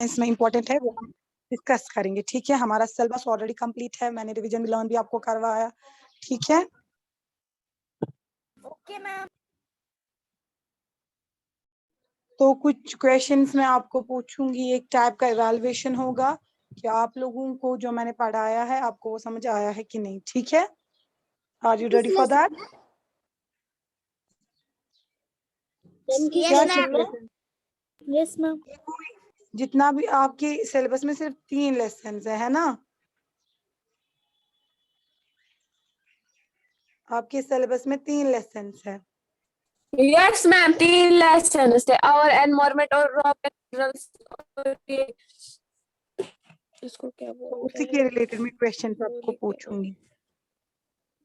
Science में important है वो हम डिस्कस करेंगे, ठीक है। हमारा सिलेबस ऑलरेडी कंप्लीट है, मैंने रिवीजन भी लर्न भी आपको करवाया, ठीक है। Okay ma'am. तो कुछ क्वेश्चंस मैं आपको पूछूंगी, एक टाइप का इवैल्यूएशन होगा कि आप लोगों को जो मैंने पढ़ाया है आपको वो समझ आया है कि नहीं, ठीक है। Are you ready for that? Yes ma'am. जितना भी आपके सिलेबस में सिर्फ 3 लेसन है ना, आपके सिलेबस में 3 लेसन है। यस मैम, 3 लेसन है और एनवायरनमेंट और रॉ मिनरल्स और ये इसको क्या तो बोलते उसी के हैं। रिलेटेड मैं क्वेश्चन आपको पूछूंगी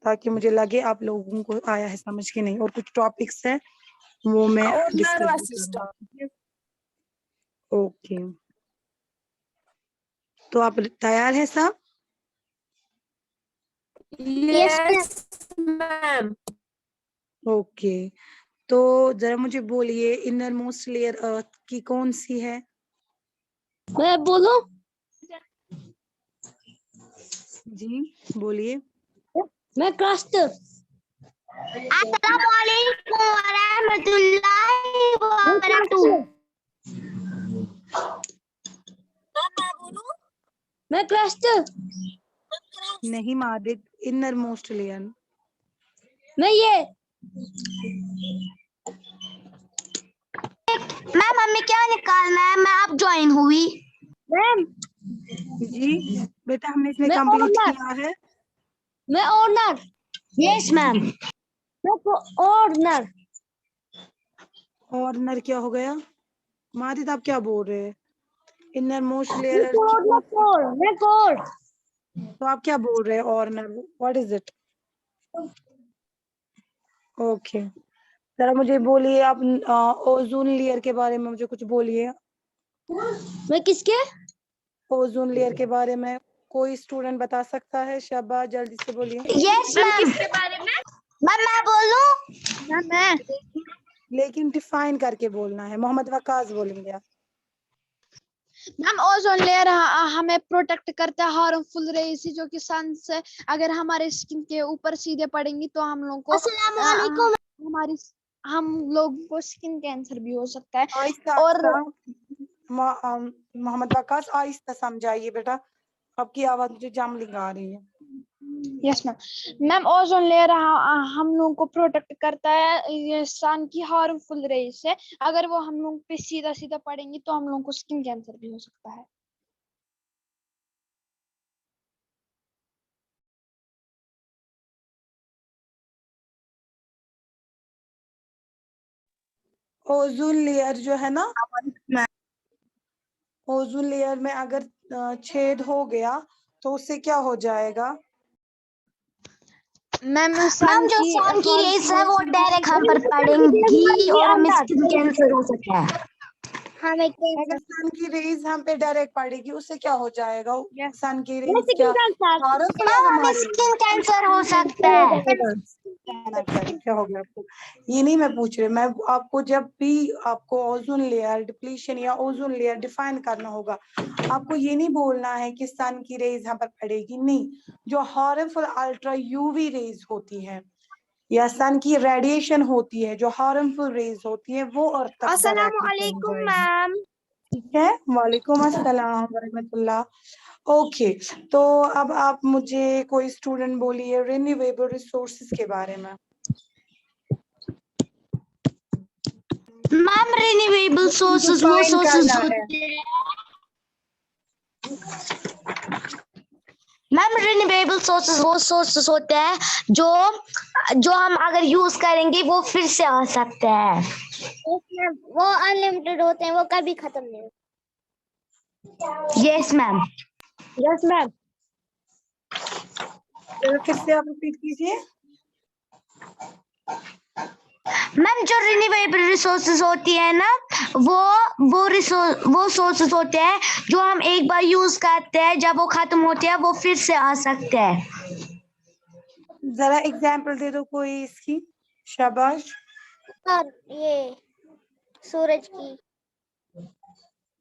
ताकि मुझे लगे आप लोगों को आया है समझ के नहीं, और कुछ टॉपिक्स है वो मैं और डिस्कस नर्वस भी सिस्टम। करूंगी। ओके, तो आप तैयार है सब? Yes ma'am. ओके, तो जरा मुझे बोलिए इनर मोस्ट लेयर अर्थ की कौन सी है? मैं बोलूं? जी बोलिए। मैं क्रस्ट। अस्सलाम वालेकुम व रहमतुल्लाहि व बरकातहू। मैं क्रस्ट। नहीं मादिक, इनर मोस्ट लेयर। मैं ये मैम हमें क्या निकालना है? मैं अब ज्वाइन हुई मैम। जी बेटा हमने इसमें मैं कंप्लीट ऑनर। किया है। मैं ऑनर। Yes ma'am. मैं ऑनर। ऑर्डनर क्या हो गया? मादिद आप क्या बोल रहे हैं? इनर मोस्ट मैं लेयर कोड। मैं कोड। मैं कोड। तो आप क्या बोल रहे हैं? ऑर्डनर व्हाट इज इट? ओके, जरा मुझे बोलिए आप ओजोन लेयर के बारे में मुझे कुछ बोलिए। मैं किसके? ओजोन लेयर के बारे में कोई स्टूडेंट बता सकता है? शाबाश, जल्दी से बोलिए। Yes ma'am. किसके बारे में? मैम मैं बोलूं? मैम मैं लेकिन डिफाइन करके बोलना है। मोहम्मद वकास बोलेंगे आप। मैम ओजोन लेयर हमें प्रोटेक्ट करता है हार्मफुल रे से जो कि सन से अगर हमारे स्किन के ऊपर सीधे पड़ेंगी तो हम लोगों को हमारी हम लोगों को स्किन कैंसर भी हो सकता है। आहिस्ता और आहिस्ता मोहम्मद वकास आहिस्ता समझाइए बेटा, आपकी आवाज मुझे जामलिंग आ रही है। Yes ma'am. Ma'am ozone layer हम लोगों को प्रोटेक्ट करता है ये सन की हार्मफुल रे से। अगर वो हम लोग पे सीधा सीधा पड़ेंगी तो हम लोगों को स्किन कैंसर भी हो सकता है। ओजोन लेयर जो है ना, ओजोन लेयर में अगर छेद हो गया तो उससे क्या हो जाएगा? मैम जो सन की रेस है वो डायरेक्ट हम पर पड़ेंगी और हमें स्किन कैंसर हो सकता है। अगर सन की रेज हम पे डायरेक्ट पड़ेगी उससे क्या हो जाएगा? सन की रेज स्किन क्या कैंसर। harmful है मैम हमें हमारे लिए? स्किन कैंसर हो सकता है। क्या हो गया आपको? ये नहीं मैं पूछ रही, मैं आपको जब भी आपको ओजोन लेयर डिप्लीशन या ओजोन लेयर डिफाइन करना होगा, आपको ये नहीं बोलना है कि सन की रेज हम पर पड़ेगी, नहीं। जो हार्मफुल अल्ट्रा यूवी रेज होती है या सन की रेडिएशन होती है, जो हार्मफुल रेज होती है, वो अर्थ तक डायरेक्टली पहुंच जाएगी। मैम। ठीक है, वालेकुम अस्सलाम वरहमतुल्लाह। ओके, तो अब आप मुझे कोई स्टूडेंट बोलिए रिन्यूएबल रिसोर्सेज के बारे में। मैम रिन्यूएबल सोर्सेज वो Define सोर्सेज करना है। होते हैं। मैम रिन्यूएबल सोर्सेज वो सोर्सेज होते हैं जो जो हम अगर यूज करेंगे वो फिर से आ सकते हैं। वो अनलिमिटेड होते हैं, वो कभी खत्म नहीं होते। Yes ma'am. Yes ma'am. फिर से आप रिपीट कीजिए। मैम जो रिन्यूएबल रिसोर्सेज होती है ना, वो सोर्सेज होते हैं जो हम एक बार यूज करते हैं, जब वो खत्म होते हैं वो फिर से आ सकते हैं। जरा एग्जांपल दे दो कोई इसकी। शाबाश। और ये सूरज की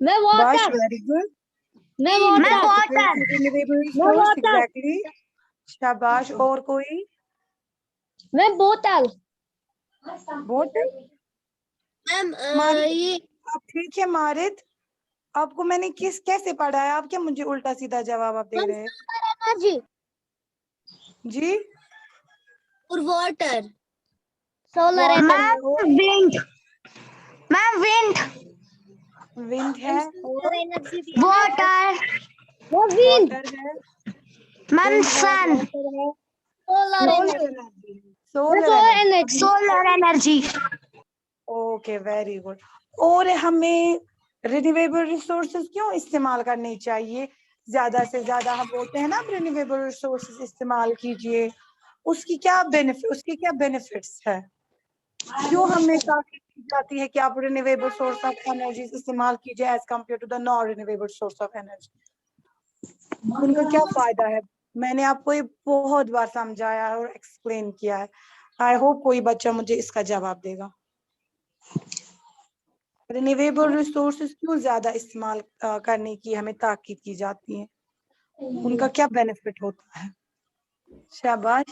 मैं बाश वाटर, वेरी गुड। मैं मैं water, water, renewable resource water. Exactly, शाबाश। और कोई? मैं बोतल। बोतल। मैम मारिद, ये आप ठीक है मारिद? आपको मैंने कैसे पढ़ा है? आप क्या मुझे उल्टा सीधा जवाब आप दे रहे हैं? एनर्जी जी और वाटर, सोलर Water एनर्जी, है और विंड, मैम विंड, विंड है और एनर्जी भी है ना, वाटर, वो विंड, वाटर है, मैम विंड है, सन, वाटर है, solar solar energy, energy, solar solar energy. Energy. Solar energy. Okay very good. और हमें रिन्यूएबल रिसोर्सेज क्यों इस्तेमाल करने चाहिए? ज्यादा से ज्यादा हम बोलते हैं ना रिन्यूएबल रिसोर्सेज इस्तेमाल कीजिए, उसकी क्या बेनिफिट्स है? क्यों हमें ताकीद की जाती है कि आप रिन्यूएबल सोर्स ऑफ एनर्जी इस्तेमाल कीजिए as compare to the non renewable source of energy? उनका क्या फायदा है? मैंने आपको ये बहुत बार समझाया है और एक्सप्लेन किया है। आई होप कोई बच्चा मुझे इसका जवाब देगा। रिन्यूएबल रिसोर्सेज क्यों ज्यादा इस्तेमाल करने की हमें ताकीद की जाती है? उनका क्या बेनिफिट होता है? शाबाश,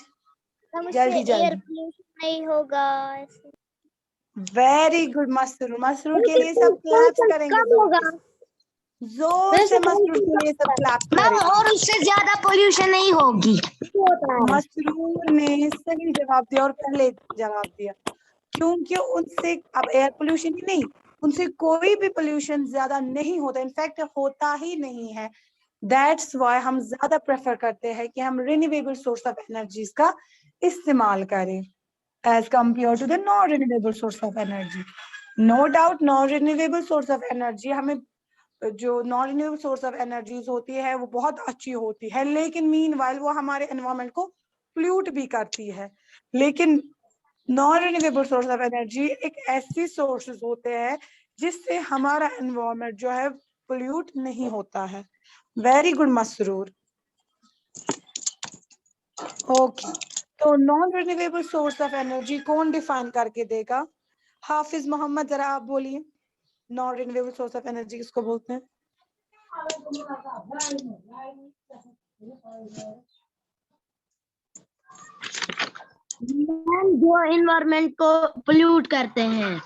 जल्दी एयर जल्दी। पोल्यूशन नहीं होगा, वेरी गुड मसरूर, मसरूर के लिए सब क्लैप्स करेंगे कम जोर होगा, से। जोर से मसरूर के लिए सब क्लैप्स मैम करेंगे। और उससे ज्यादा पोल्यूशन नहीं होगी। होता है। मसरूर ने सही जवाब दिया और पहले जवाब दिया, क्योंकि उनसे अब एयर पोल्यूशन ही नहीं, उनसे कोई भी पोल्यूशन ज्यादा नहीं होता, इनफैक्ट होता ही नहीं है। दैट्स वाई हम ज्यादा प्रेफर करते हैं कि हम रिन्यूएबल सोर्स ऑफ एनर्जीज का इस्तेमाल करें as compare to the non renewable source of energy. No doubt non renewable source of energy हमें, जो non renewable source of energies होती है वो बहुत अच्छी होती है, लेकिन मीनवाइल वो हमारे एनवायरमेंट को पोल्यूट भी करती है। लेकिन non renewable source of energy एक ऐसी सोर्सेज होते हैं जिससे हमारा एनवायरमेंट जो है पोल्यूट नहीं होता है। Very good Masroor. ओके, तो non renewable source of energy कौन डिफाइन करके देगा? हाफिज मोहम्मद, जरा आप बोलिए non renewable source of energy किसको बोलते हैं? मैम जो इन्वायरमेंट को पोल्यूट करते हैं।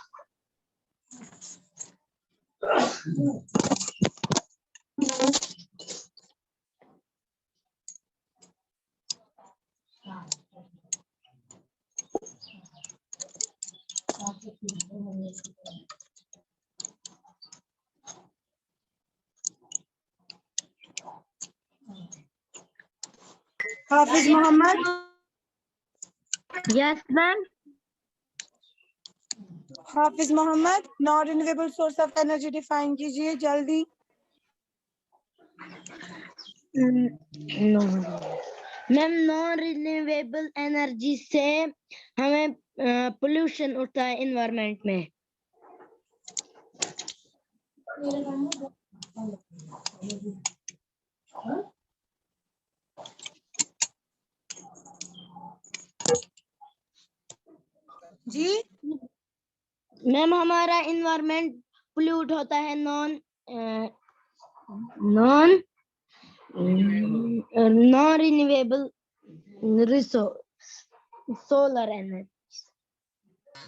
Hafiz Mohammad, yes ma'am. Hafiz Mohammad non renewable source of energy define कीजिए जल्दी। मैम नॉन रिन्यूएबल एनर्जी से हमें पोल्यूशन होता है इन्वायरमेंट में। जी मैम हमारा इन्वायरमेंट पोल्यूट होता है non non non renewable resource, solar energy.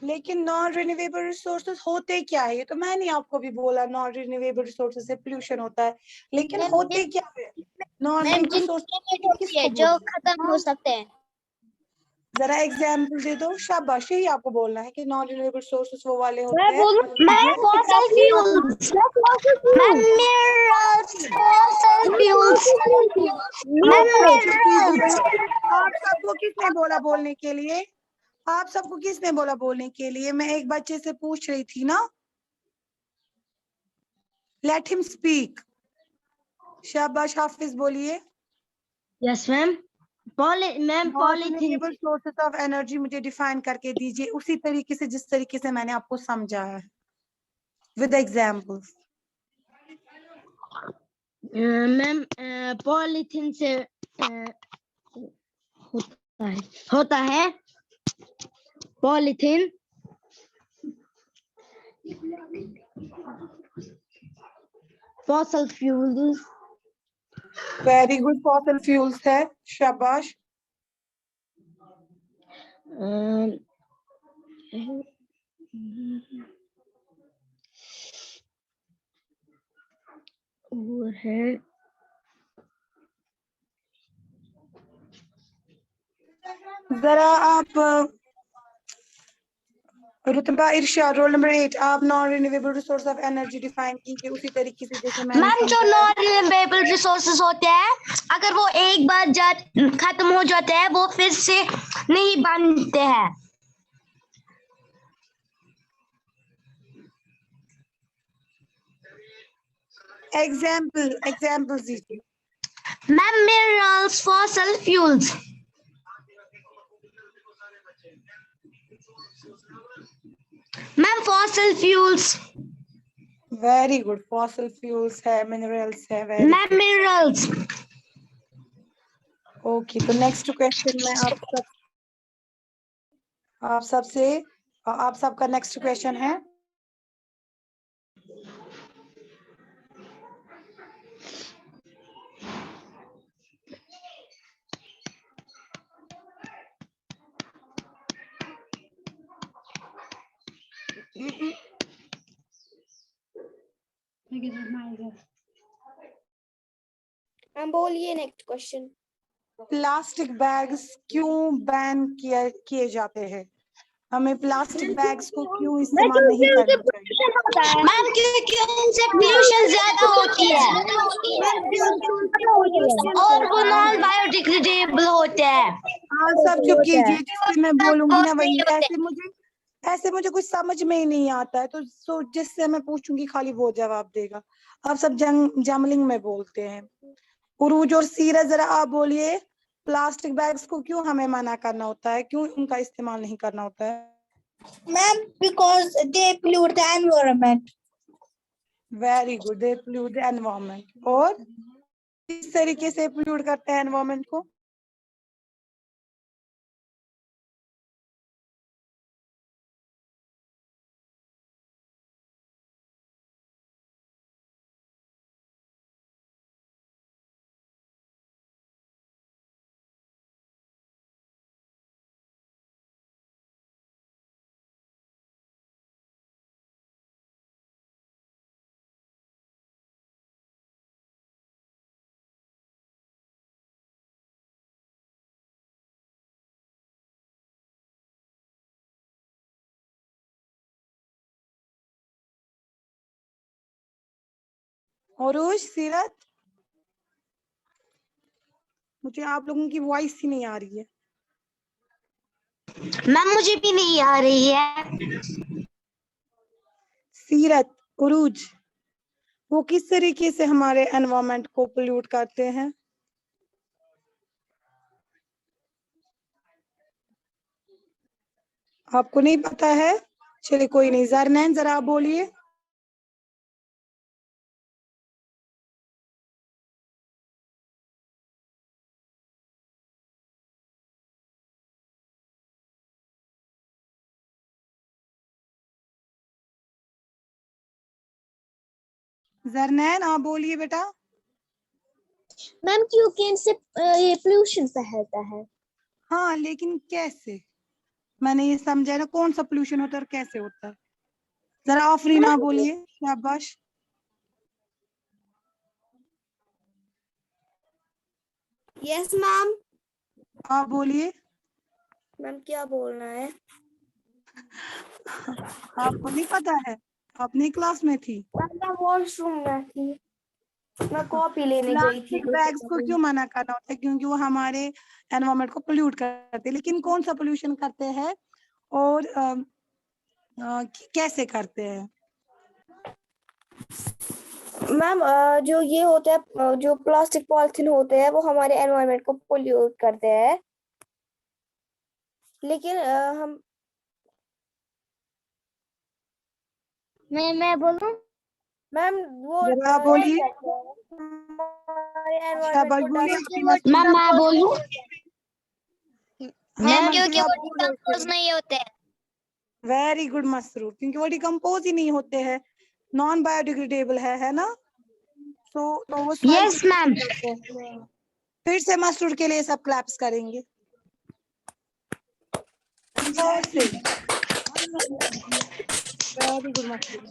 लेकिन नॉन रिन्यूएबल रिसोर्सेज होते क्या है? ये तो मैंने आपको भी बोला नॉन रिन्यूएबल रिसोर्सेज से पोल्यूशन होता है, लेकिन होते क्या है? नॉन रिन्यूएबल रिसोर्सेज होती है किसको जो बोलते खत्म हो हैं? सकते हैं। जरा एग्जाम्पल दे दो। शाबाश, यही आपको बोलना है कि नॉन रिन्यूएबल सोर्सेज वो वाले होते हैं ma'am fossil fuels, ma'am minerals, fossil fuels, ma'am minerals. आप सबको किसने बोला बोलने के लिए? आप सबको किसने बोला बोलने के लिए? मैं एक बच्चे से पूछ रही थी ना। Let him speak. शाबाश, हाफिज बोलिए। Yes ma'am. Ma'am polythene. Sources of energy मुझे डिफाइन करके दीजिए उसी तरीके से जिस तरीके से मैंने आपको समझाया है, विद एग्जांपल्स। मैम पॉलीथीन से होता है polythene. fossil fuels, very good, fossil fuels है, शाबाश। um, और है जरा आप रुतबा इरशाद, रोल नंबर 8, आप non renewable resource of energy define कीजिए उसी तरीके से जैसे मैंने मैम जो समझाया। नॉन रिन्यूएबल रिसोर्सेज होते हैं, अगर वो एक बार खत्म हो जाते हैं वो फिर से नहीं बनते हैं। एग्जाम्पल दीजिए। Ma'am minerals, fossil fuels. Ma'am fossil fuels. Very good, fossil fuels है, मिनरल्स है, वेरी मैम मिनरल्स। ओके। तो नेक्स्ट क्वेश्चन में आप सबका नेक्स्ट क्वेश्चन है। मैम बोलिए नेक्स्ट क्वेश्चन। प्लास्टिक बैग्स क्यों बैन किए जाते हैं? हमें प्लास्टिक बैग्स को क्यों इस्तेमाल नहीं करना चाहिए? मैम क्योंकि उनसे पोल्यूशन ज्यादा होती है और वो नॉन बायोडिग्रेडेबल होते हैं। हाँ, सब चुप कीजिए, जिससे मैं बोलूंगी ना वही। ऐसे मुझे कुछ समझ में ही नहीं आता है, तो जिससे मैं पूछूंगी खाली वो जवाब देगा। आप सब जमलिंग में बोलते हैं। उरूज और सीरत, जरा आप बोलिए, प्लास्टिक बैग्स को क्यों हमें मना करना होता है, क्यों उनका इस्तेमाल नहीं करना होता है? Ma'am because they pollute the environment. Very good, they pollute the environment. और किस तरीके से पोल्यूट करते हैं एनवायरनमेंट को? उरूज, सीरत, मुझे आप लोगों की वॉइस ही नहीं आ रही है। मैम मुझे भी नहीं आ रही है। सीरत, उरूज, वो किस तरीके से हमारे एनवायरनमेंट को पोल्यूट करते हैं? आपको नहीं पता है? चलिए कोई नहीं। जरनैन, जरा आप बोलिए। जरनैन, आप बोलिए बेटा। मैम क्योंकि इनसे ये पोल्यूशन फैलता है। हाँ, लेकिन कैसे? मैंने ये समझा ना, कौन सा पोल्यूशन होता है और कैसे होता है। जरा आफरीना बोलिए, शाबाश। Yes ma'am. आप बोलिए। मैम क्या बोलना है? आपको नहीं पता है? अपनी क्लास में थी। मैं वॉशरूम में थी, मैं कॉपी लेने गई थी। प्लास्टिक बैग्स को क्यों मना करना होता है? क्योंकि वो हमारे एनवायरनमेंट को पोल्यूट करते हैं। लेकिन कौन सा पोल्यूशन करते हैं और कैसे करते हैं? मैम जो ये होता है, जो प्लास्टिक पॉलिथीन होते हैं वो हमारे एनवायरनमेंट को पोल्यूट करते हैं। लेकिन हम मैं बोलूं? मैम वो जरा बोलिए, हमारे शाबाश एनवायरनमेंट को बोलिए। डैमेज। मैम मैं बोलूं? हाँ, क्योंकि वो आप डिकम्पोज नहीं होते हैं। वेरी गुड मसरूर, क्योंकि वो डिकम्पोज ही नहीं होते हैं, नॉन बायोडिग्रेडेबल है ना? तो वो स्माइल यस मैम। फिर से मसरूर के लिए सब क्लैप्स करेंगे। Very good Masroor.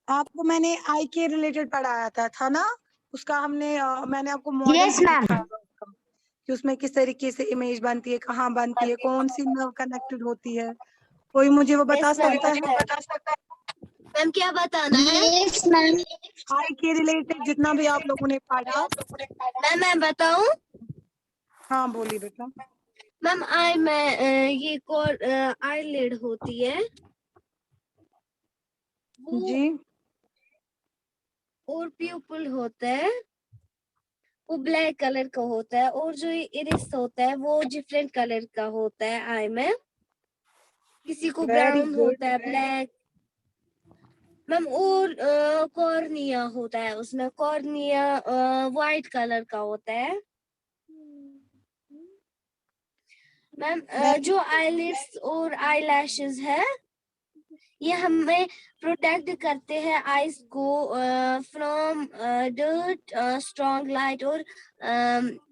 आपको मैंने आई के रिलेटेड पढ़ाया था ना, उसका मैंने आपको मॉडल यस मैम। दिखाया था उसका, कि उसमें किस तरीके से इमेज बनती है, कहाँ बनती है, कौन सी नर्व कनेक्टेड होती है। कोई मुझे वो बता सकता है? मैम क्या बताना है? Yes ma'am. आई के रिलेटेड जितना भी आप लोगों ने पढ़ा। मैम मैं बताऊं? हाँ बोलिए बेटा। मैम ये आईलिड होती है वो, जी और प्यूपल होता है वो ब्लैक कलर का होता है, और जो इरिस होता है वो डिफरेंट कलर का होता है आई में। किसी को वेरी ब्राउन गुड। होता है, ब्लैक। मैम और कॉर्निया होता है, उसमें कॉर्निया वाइट कलर का होता है। मैम जो आईलिड्स और आईलैशेस है ये हमें प्रोटेक्ट करते हैं आईज को फ्रॉम डर्ट, स्ट्रॉन्ग लाइट और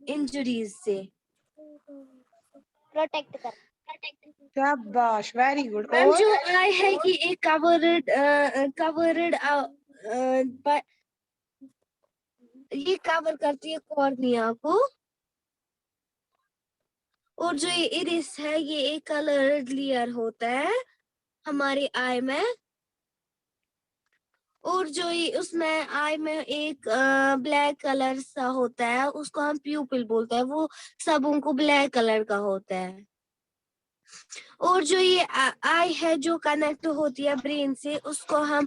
इंजरीज से प्रोटेक्ट कर। शाबाश, वेरी गुड। मैम और जो आई है कि एक कवर्ड ये कवर करती है कॉर्निया को, और जो ये इरिस है ये एक कलर्ड लेयर होता है हमारी आई में, और जो ये उसमें आई में एक ब्लैक कलर सा होता है उसको हम प्यूपिल बोलते हैं, वो सबों को ब्लैक कलर का होता है। और जो ये आई है जो कनेक्ट होती है ब्रेन से, उसको हम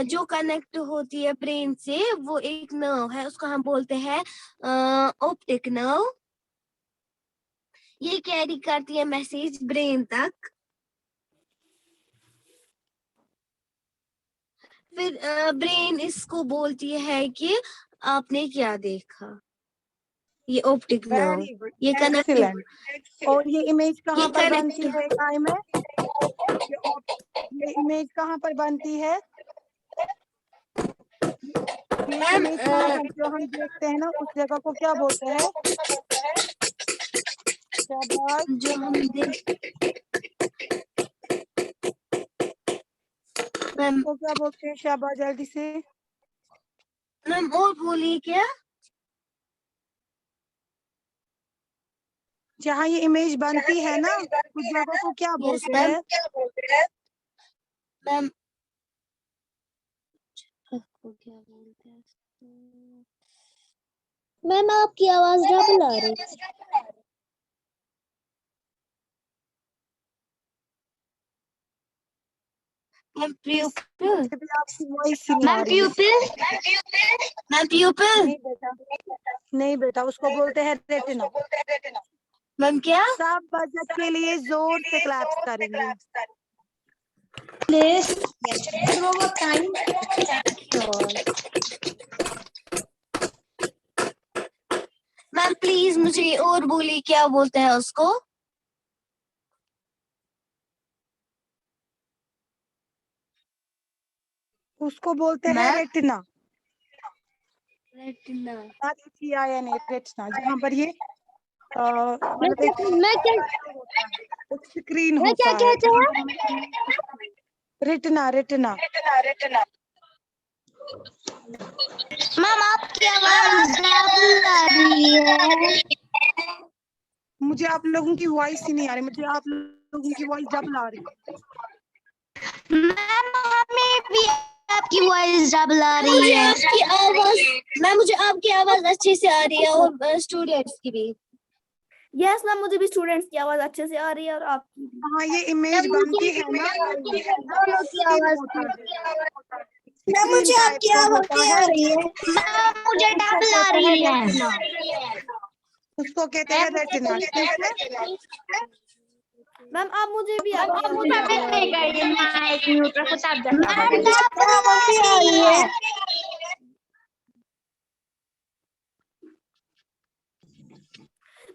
जो कनेक्ट होती है ब्रेन से वो एक नर्व है, उसको हम बोलते हैं ऑप्टिक नर्व। ये कैरी करती है मैसेज ब्रेन तक। फिर ब्रेन इसको बोलती है कि आपने क्या देखा। ये ऑप्टिक नर्व, वेरी गुड, ये कनेक्ट, एक्सीलेंट। और ये इमेज कहाँ पर कनेक्ट बनती है आई में? ये इमेज कहाँ पर बनती है? ये मैम इमेज जो हम देखते हैं ना, उस जगह को क्या बोलते हैं? शाबाश। जो हम देख मैम उसको क्या बोलते हैं? शाबाश, जल्दी से। मैम और बोलिए क्या? जहाँ ये इमेज बनती है ना, उस जगह को क्या यस बोलते मैम। हैं? मैम आपको क्या बोलते हैं? मैम आपकी आवाज डबल आ रही है। मैम प्यूपिल। मुझे भी आपकी वॉइस ही नहीं आ मैम रही है। प्यूपिल। मैम प्यूपिल। नहीं बेटा, नहीं बेटा, उसको बोलते हैं रेटिना। मैम क्या? सब बजट के लिए जोर से क्लैप्स करेंगे। Please time. मैम प्लीज मुझे और बोलिए क्या बोलते हैं उसको? उसको बोलते हैं मैम रेटिना। रेटिना। रेटिना, जहाँ पर ये मतलब एक स्क्रीन मैं क्या होता है कहते जहाँ हैं? पर रेटिना, रेटिना। मैम आपकी आवाज डबल आ रही है। मुझे आप लोगों की वॉइस ही नहीं आ रही, मुझे आप लोगों की वॉइस डबल आ रही है। मैम हमें भी आपकी वॉइस डबल आ रही मुझे है। आपकी आवाज मैम मुझे आपकी आवाज अच्छे से आ रही है, और स्टूडेंट्स की भी। यस मैम, मुझे भी स्टूडेंट्स की आवाज अच्छे से आ रही है और आपकी भी। हाँ, ये इमेज बनती है ना, दोनों की स्क्रीन आवाज होता है, मैम स्क्रीन मुझे टाइप आपकी का आवाज होता नहीं है। आ रही है। मैम मुझे उसको डबल आ कहते हैं रही है। रेटिना, उसको कहते हैं रेटिना, ठीक है। मैम आप मुझे भी आपकी आवाज डबल आ रही है। मैम डबल आ रही है।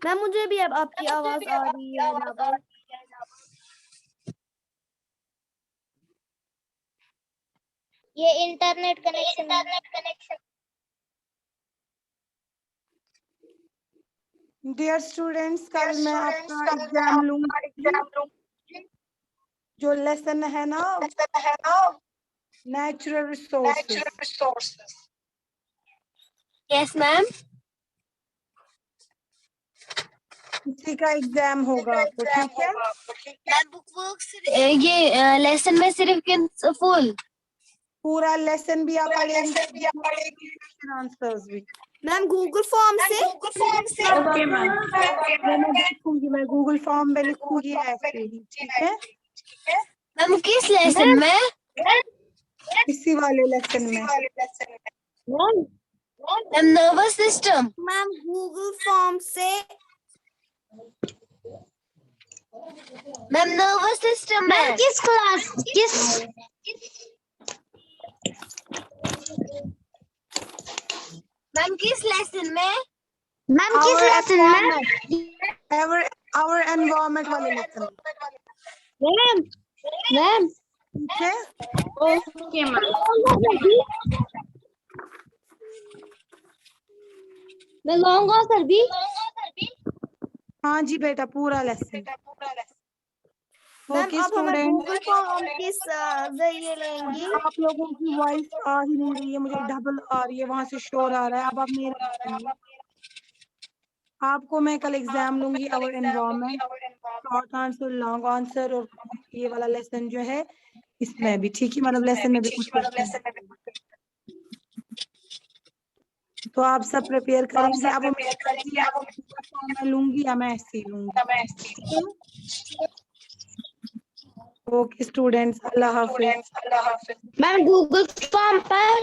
मैम मुझे भी अब आपकी आवाज आ रही है डबल। ये इंटरनेट कनेक्शन डियर स्टूडेंट्स, कल मैं आपका एग्जाम लूंगी। जो लेसन है ना, नेचुरल रिसोर्सेज, यस मैम। इसी का एग्जाम होगा आपको, ठीक है? मैम बुक वर्क ये लेसन में सिर्फ फुल पूरा लेसन भी आप पढ़ेंगे, आंसर्स भी। मैम गूगल फॉर्म से ओके मैम, मैं देखूंगी, मैं गूगल फॉर्म में लिखूंगी ऐसे ही, ठीक है? मैम किस लेसन में? इसी वाले लेसन में। Ma'am nervous system. Ma'am Google form से मैम नर्वस सिस्टम में किस क्लास किस मैम किस लेसन में? मैम किस लेसन में? our environment वाले लेसन में, मैम मैम ठीक है? Okay ma'am. मैं लॉन्ग आंसर भी हाँ जी बेटा, पूरा लेसन। मैम ओके आप हमारे स्टूडेंट, गूगल फॉर्म किस जरिए लेंगी? आप लोगों की वॉइस आ ही नहीं रही है, मुझे डबल आ रही है, वहां से शोर आ रहा है। अब आप मेरा सुनिए। आपको मैं कल एग्जाम लूंगी, our environment, short answer, long answer, और ये वाला लेसन जो है इसमें भी, ठीक है? मतलब लेसन में भी कुछ तो आप सब प्रिपेयर करेंगे। अब मैं लूंगी या मैं ऐसे ही लूंगी। ओके स्टूडेंट्स, अल्लाह हाफिज। मैम गूगल फॉर्म पर